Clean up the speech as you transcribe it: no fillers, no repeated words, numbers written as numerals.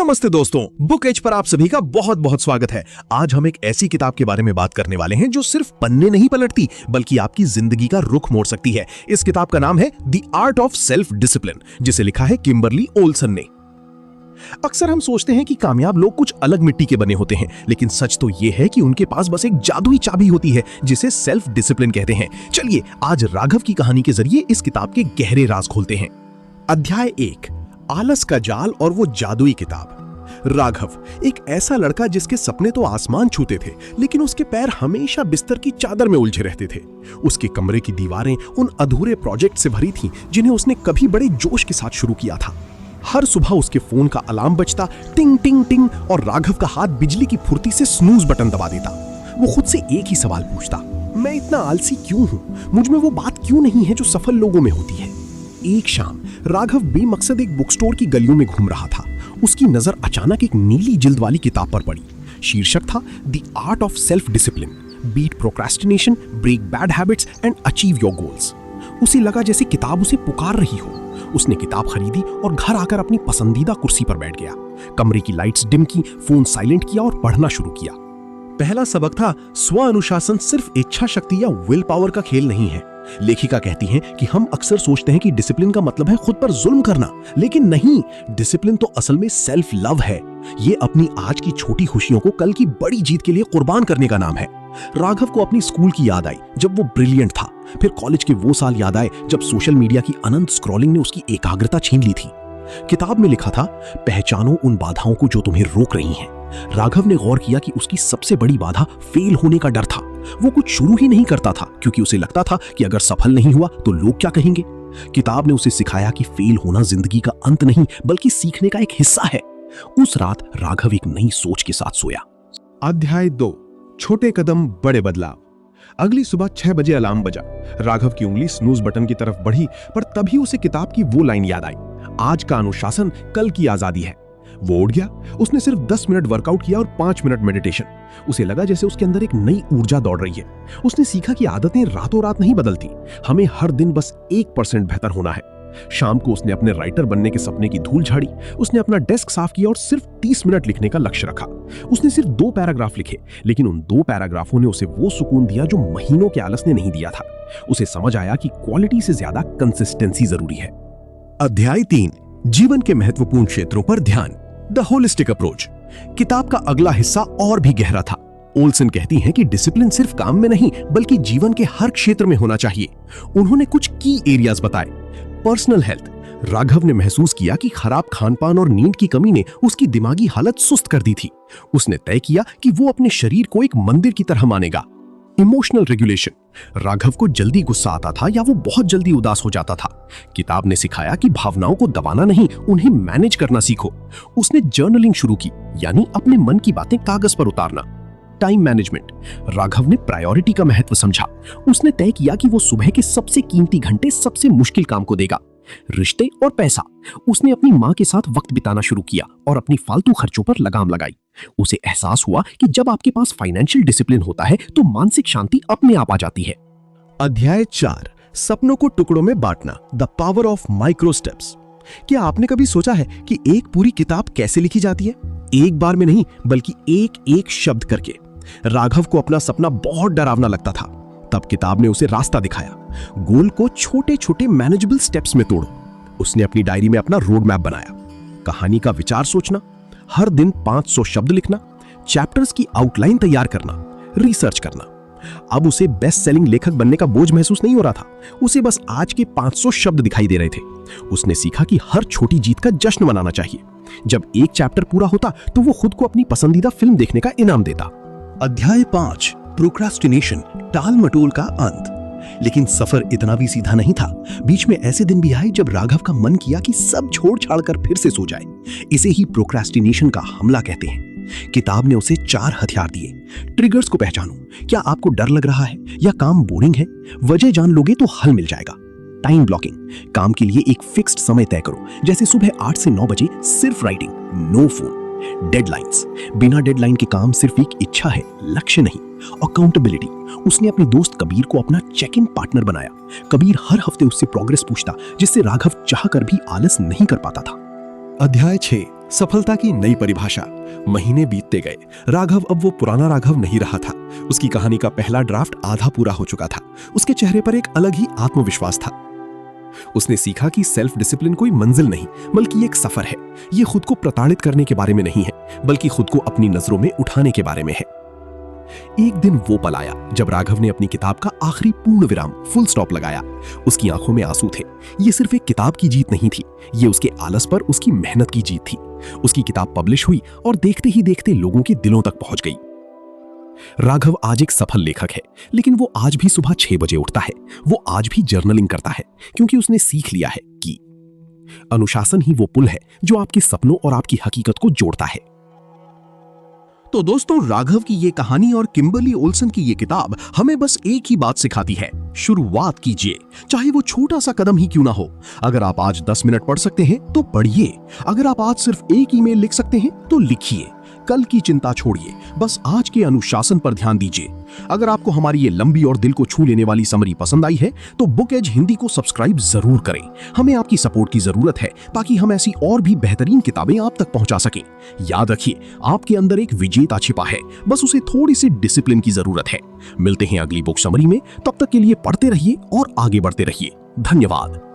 नमस्ते दोस्तों, book as per आप सभी का बहुत बहुत स्वागत है। आज हम एक ऐसी किताब के बारे में बात करने वाले हैं जो सिर्फ पन्ने नहीं पलटती बल्कि आपकी जिंदगी का रुख मोड़ सकती है। इस किताब का नाम है the art of self discipline, जिसे लिखा है किम्बरली ओल्सन ने। अक्सर हम सोचते हैं कि कामयाब लोग कुछ अलग मिट्टी के बने होते हैं, लेकिन सच तो यह है कि उनके पास बस एक जादुई चाबी होती है जिसे सेल्फ डिसिप्लिन कहते हैं। चलिए आज राघव की कहानी के जरिए इस किताब के गहरे राज खोलते हैं। अध्याय 1, आलस का जाल और वो जादुई किताब। राघव एक ऐसा लड़का जिसके सपने तो आसमान छूते थे, लेकिन उसके पैर हमेशा बिस्तर की चादर में उलझे रहते थे। उसके कमरे की दीवारें उन अधूरे प्रोजेक्ट से भरी थीं जिन्हें उसने कभी बड़े जोश के साथ शुरू किया था। हर सुबह उसके फोन का अलार्म बजता, टिंग टिंग टिंग, और राघव का हाथ बिजली की फुर्ती से स्नूज बटन दबा देता। वो खुद से एक ही सवाल पूछता, मैं इतना आलसी क्यों हूं? मुझ में वो बात क्यों नहीं है जो सफल लोगों में होती है? एक शाम राघव बेमकसद एक बुक स्टोर की गलियों में घूम रहा था। उसकी नजर अचानक एक नीली जिल्द वाली किताब पर पड़ी। शीर्षक था the art of self discipline, beat procrastination, break bad habits and achieve your goals. उसे लगा जैसे किताब उसे पुकार रही हो। उसने किताब खरीदी और घर आकर अपनी पसंदीदा कुर्सी पर बैठ गया। कमरे की लाइट्स डिम की, फोन साइलेंट किया और पढ़ना शुरू किया। पहला सबक था, स्व अनुशासन सिर्फ इच्छा शक्ति या विल पावर का खेल नहीं है। लेखिका कहती हैं कि हम अक्सर सोचते हैं कि डिसिप्लिन का मतलब है खुद पर जुल्म करना, लेकिन नहीं, डिसिप्लिन तो असल में सेल्फ लव है। ये अपनी आज की छोटी खुशियों को कल की बड़ी जीत के लिए कुर्बान करने का नाम है। राघव को अपनी स्कूल की याद आई जब वो ब्रिलियंट था। फिर कॉलेज के वो साल याद आए जब सोशल मीडिया की अनंत स्क्रॉलिंग ने उसकी एकाग्रता छीन ली थी। किताब में लिखा था, पहचानो उन बाधाओं को जो तुम्हें रोक रही हैं। राघव ने गौर किया कि उसकी सबसे बड़ी बाधा फेल होने का डर था। वो कुछ शुरू ही नहीं करता था क्योंकि उसे लगता था कि अगर सफल नहीं हुआ तो लोग क्या कहेंगे। किताब ने उसे सिखाया कि फेल होना जिंदगी का अंत नहीं बल्कि सीखने का एक हिस्सा है। उस रात राघव एक नई सोच के साथ सोया। अध्याय 2, छोटे कदम बड़े बदलाव। अगली सुबह 6 बजे अलार्म बजा। राघव की उंगली स्नूज बटन की तरफ बढ़ी, पर तभी उसे किताब की वो लाइन याद आई, आज का अनुशासन कल की आजादी है। वो उठ गया। उसने सिर्फ 10 मिनट वर्कआउट किया और 5 मिनट मेडिटेशन। उसे लगा जैसे उसके अंदर एक नई ऊर्जा दौड़ रही है। उसने सीखा कि आदतें रातों रात नहीं बदलती, हमें हर दिन बस 1% बेहतर होना है। शाम को उसने अपने राइटर बनने के सपने की धूल झाड़ी। उसने अपना डेस्क साफ किया और सिर्फ 30 मिनट लिखने का लक्ष्य रखा। उसने सिर्फ 2 पैराग्राफ लिखे, लेकिन उन 2 पैराग्राफों ने उसे वो सुकून दिया जो महीनों के आलस ने नहीं दिया था। उसे समझ आया कि क्वालिटी से ज्यादा कंसिस्टेंसी जरूरी है। अध्याय 3, जीवन के महत्वपूर्ण क्षेत्रों पर ध्यान, द होलिस्टिक अप्रोच। किताब का अगला हिस्सा और भी गहरा था। ओल्सन कहती हैं कि डिसिप्लिन सिर्फ काम में नहीं बल्कि जीवन के हर क्षेत्र में होना चाहिए। उन्होंने कुछ की एरियाज बताए। Personal health. राघव ने महसूस किया कि खराब खानपान और नींद की कमी ने उसकी दिमागी हालत सुस्त कर दी थी। उसने तय किया कि वो अपने शरीर को एक मंदिर की तरह मानेगा। Emotional regulation. राघव को जल्दी गुस्सा आता था या वो बहुत जल्दी उदास हो जाता था। किताब ने सिखाया कि भावनाओं को दबाना नहीं, उन्हें मैनेज करना सीखो। उसने जर्नलिंग शुरू की, यानी अपने मन की बातें कागज पर उतारना। Time management. राघव ने प्रायोरिटी का महत्व समझा। उसने तय किया कि वो सुबह के सबसे कीमती घंटे सबसे मुश्किल काम को देगा। रिश्ते और पैसा। उसने अपनी मां के साथ वक्त बिताना शुरू किया और अपनी फालतू खर्चों पर लगाम लगाई। उसे एहसास हुआ कि जब आपके पास फाइनेंशियल डिसिप्लिन होता है तो मानसिक शांति अपने आप आ जाती है। अध्याय 4, सपनों को टुकड़ों में बांटना, the power of micro steps. क्या आपने कभी सोचा है कि एक पूरी किताब कैसे लिखी जाती है? एक बार में नहीं बल्कि एक एक शब्द करके। राघव को अपना सपना बहुत डरावना लगता था। तब किताब ने उसे रास्ता दिखाया। गोल को छोटे छोटे मैनेजेबल स्टेप्स में तोड़ो। उसने अपनी डायरी में अपना रोड मैप बनाया। कहानी का विचार सोचना, हर दिन 500 शब्द लिखना, चैप्टर्स की आउटलाइन तैयार करना, रिसर्च करना। अब उसे बेस्ट सेलिंग लेखक बनने का बोझ महसूस नहीं हो रहा था। उसे बस आज के 500 शब्द दिखाई दे रहे थे। उसने सीखा कि हर छोटी जीत का जश्न मनाना चाहिए। जब एक चैप्टर पूरा होता तो वो खुद को अपनी पसंदीदा फिल्म देखने का इनाम देता। अध्याय 5, प्रोक्रास्टिनेशन, टाल मटोल का अंत। लेकिन सफर इतना भी सीधा नहीं था। बीच में ऐसे दिन भी आए जब राघव का मन किया कि सब छोड़ छाड़ कर फिर से सो जाए। इसे ही प्रोक्रास्टिनेशन का हमला कहते हैं। किताब ने उसे 4 हथियार दिए। ट्रिगर्स को पहचानो। क्या आपको डर लग रहा है या काम बोरिंग है? वजह जान लोगे तो हल मिल जाएगा। Time blocking. काम के लिए एक फिक्स्ड समय तय करो, जैसे सुबह 8 से 9 बजे सिर्फ राइटिंग, नो फोन। डेडलाइंस। बिना डेडलाइन के काम सिर्फ एक इच्छा है, लक्ष्य नहीं। अकाउंटेबिलिटी। उसने अपने दोस्त कबीर को अपना चेक इन पार्टनर बनाया। कबीर हर हफ्ते उससे प्रोग्रेस पूछता, जिससे राघव चाहकर भी आलस नहीं कर पाता था। अध्याय 6, सफलता की नई परिभाषा। महीने बीतते गए। राघव अब वो पुराना राघव नहीं रहा था। उसकी कहानी का पहला ड्राफ्ट आधा पूरा हो चुका था। उसके चेहरे पर एक अलग ही आत्मविश्वास था। उसने सीखा कि सेल्फ डिसिप्लिन कोई मंजिल नहीं बल्कि एक सफर है। ये खुद को प्रताड़ित करने के बारे में नहीं है बल्कि खुद को अपनी नजरों में उठाने के बारे में है। एक दिन वो पल आया जब राघव ने अपनी किताब का आखिरी पूर्ण विराम, फुल स्टॉप लगाया। उसकी आंखों में आंसू थे। ये सिर्फ एक किताब की जीत नहीं थी, ये उसके आलस पर उसकी मेहनत की जीत थी। उसकी किताब पब्लिश हुई और देखते ही देखते लोगों के दिलों तक पहुंच गई। राघव आज एक सफल लेखक है, लेकिन वो आज भी सुबह 6 बजे उठता है। वो आज भी जर्नलिंग करता है, क्योंकि उसने सीख लिया है कि अनुशासन ही वो पुल है जो आपके सपनों और आपकी हकीकत को जोड़ता है। तो दोस्तों, राघव की ये कहानी और किम्बर्ली ओल्सन की ये किताब हमें बस एक ही बात सिखाती है, शुरुआत कीजिए, चाहे वो छोटा सा कदम ही क्यों ना हो। अगर आप आज 10 मिनट पढ़ सकते हैं तो पढ़िए। अगर आप आज सिर्फ एक ईमेल लिख सकते हैं तो लिखिए। कल की चिंता छोड़िए, बस आज के अनुशासन पर ध्यान दीजिए। अगर आपको हमारी ये लंबी और दिल को छू लेने वाली समरी पसंद आई है तो बुक एज हिंदी को सब्सक्राइब जरूर करें। हमें आपकी सपोर्ट की जरूरत है ताकि हम ऐसी और भी बेहतरीन किताबें आप तक पहुंचा सकें। याद रखिए, आपके अंदर एक विजेता छिपा है, बस उसे थोड़ी सी डिसिप्लिन की जरूरत है। मिलते हैं अगली बुक समरी में, तब तक के लिए पढ़ते रहिए और आगे बढ़ते रहिए। धन्यवाद।